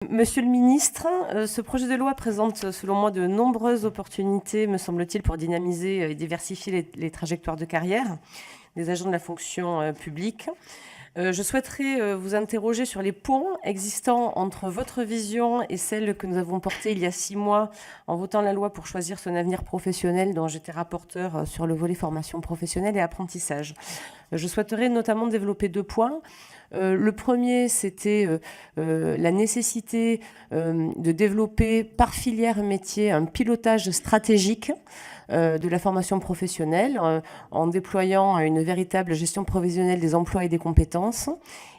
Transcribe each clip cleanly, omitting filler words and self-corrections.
Monsieur le ministre, ce projet de loi présente, selon moi, de nombreuses opportunités, me semble-t-il, pour dynamiser et diversifier les trajectoires de carrière des agents de la fonction publique. Je souhaiterais vous interroger sur les ponts existants entre votre vision et celle que nous avons portée il y a 6 mois en votant la loi pour choisir son avenir professionnel, dont j'étais rapporteure sur le volet formation professionnelle et apprentissage. Je souhaiterais notamment développer 2 points. Le premier, c'était la nécessité de développer par filière métier un pilotage stratégique de la formation professionnelle en déployant une véritable gestion provisionnelle des emplois et des compétences.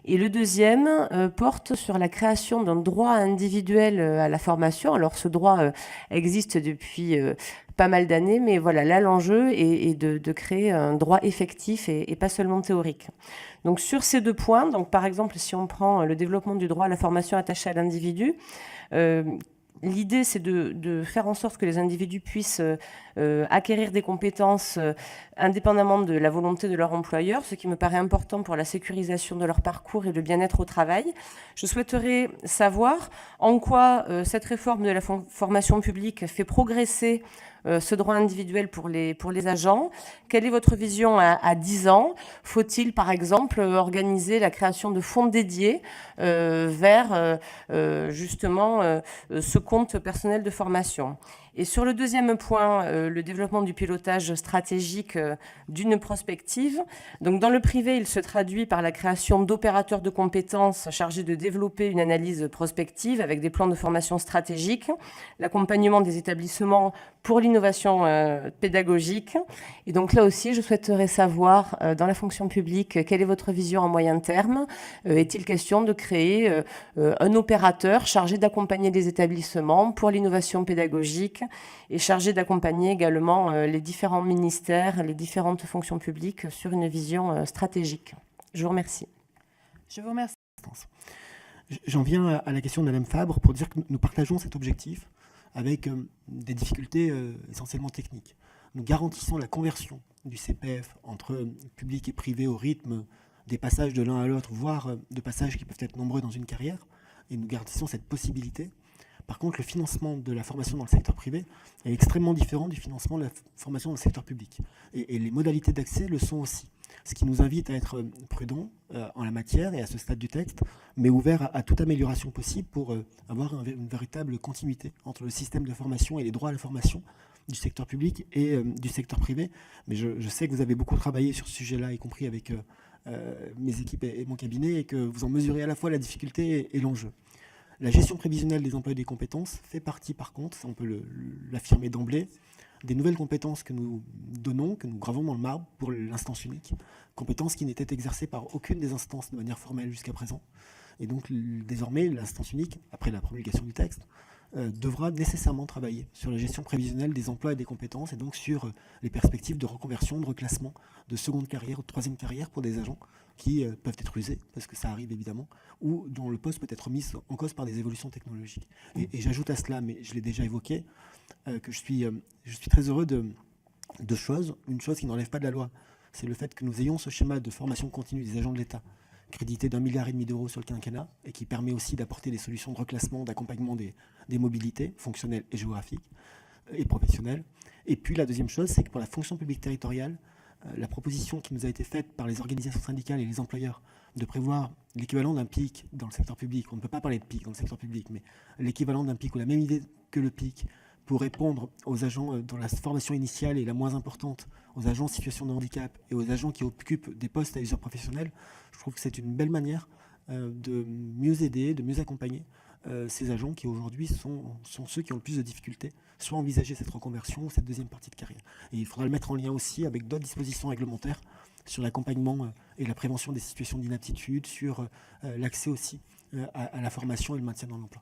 Et le deuxième porte sur la création d'un droit individuel à la formation. Alors ce droit existe depuis pas mal d'années, mais voilà, là l'enjeu est de créer un droit effectif et pas seulement théorique. Donc sur ces 2 points, donc par exemple si on prend le développement du droit à la formation attaché à l'individu, l'idée, c'est de faire en sorte que les individus puissent acquérir des compétences indépendamment de la volonté de leur employeur, ce qui me paraît important pour la sécurisation de leur parcours et le bien-être au travail. Je souhaiterais savoir en quoi cette réforme de la formation publique fait progresser ce droit individuel pour les agents. Quelle est votre vision à 10 ans? Faut-il, par exemple, organiser la création de fonds dédiés vers justement ce compte personnel de formation? Et sur le deuxième point, le développement du pilotage stratégique d'une prospective. Donc dans le privé, il se traduit par la création d'opérateurs de compétences chargés de développer une analyse prospective avec des plans de formation stratégiques, l'accompagnement des établissements pour l'innovation pédagogique. Et donc là aussi, je souhaiterais savoir, dans la fonction publique, quelle est votre vision à moyen terme? Est-il question de créer un opérateur chargé d'accompagner les établissements pour l'innovation pédagogique et chargé d'accompagner également les différents ministères, les différentes fonctions publiques sur une vision stratégique? Je vous remercie. Je vous remercie. J'en viens à la question de Mme Fabre pour dire que nous partageons cet objectif avec des difficultés essentiellement techniques. Nous garantissons la conversion du CPF entre public et privé au rythme des passages de l'un à l'autre, voire de passages qui peuvent être nombreux dans une carrière, et nous garantissons cette possibilité. Par contre, le financement de la formation dans le secteur privé est extrêmement différent du financement de la formation dans le secteur public. Et les modalités d'accès le sont aussi. Ce qui nous invite à être prudents en la matière et à ce stade du texte, mais ouverts à toute amélioration possible pour avoir une véritable continuité entre le système de formation et les droits à la formation du secteur public et du secteur privé. Mais je sais que vous avez beaucoup travaillé sur ce sujet-là, y compris avec mes équipes et mon cabinet, et que vous en mesurez à la fois la difficulté et l'enjeu. La gestion prévisionnelle des emplois et des compétences fait partie, par contre, on peut l'affirmer d'emblée, des nouvelles compétences que nous donnons, que nous gravons dans le marbre pour l'instance unique, compétences qui n'étaient exercées par aucune des instances de manière formelle jusqu'à présent. Et donc, désormais, l'instance unique, après la promulgation du texte, devra nécessairement travailler sur la gestion prévisionnelle des emplois et des compétences, et donc sur les perspectives de reconversion, de reclassement, de seconde carrière ou de troisième carrière pour des agents qui peuvent être usés, parce que ça arrive évidemment, ou dont le poste peut être mis en cause par des évolutions technologiques. Et j'ajoute à cela, mais je l'ai déjà évoqué, que je suis très heureux de 2 choses. Une chose qui n'enlève pas de la loi, c'est le fait que nous ayons ce schéma de formation continue des agents de l'État, crédité d'1,5 milliard d'euros sur le quinquennat, et qui permet aussi d'apporter des solutions de reclassement, d'accompagnement des mobilités fonctionnelles et géographiques et professionnelles. Et puis la deuxième chose, c'est que pour la fonction publique territoriale, la proposition qui nous a été faite par les organisations syndicales et les employeurs de prévoir l'équivalent d'un PIC dans le secteur public, on ne peut pas parler de PIC dans le secteur public, mais l'équivalent d'un PIC ou la même idée que le PIC pour répondre aux agents dont la formation initiale est la moins importante, aux agents en situation de handicap et aux agents qui occupent des postes à usure professionnelle, je trouve que c'est une belle manière de mieux aider, de mieux accompagner ces agents qui aujourd'hui sont ceux qui ont le plus de difficultés, soit envisager cette reconversion ou cette deuxième partie de carrière. Et il faudra le mettre en lien aussi avec d'autres dispositions réglementaires sur l'accompagnement et la prévention des situations d'inaptitude, sur l'accès aussi à la formation et le maintien dans l'emploi.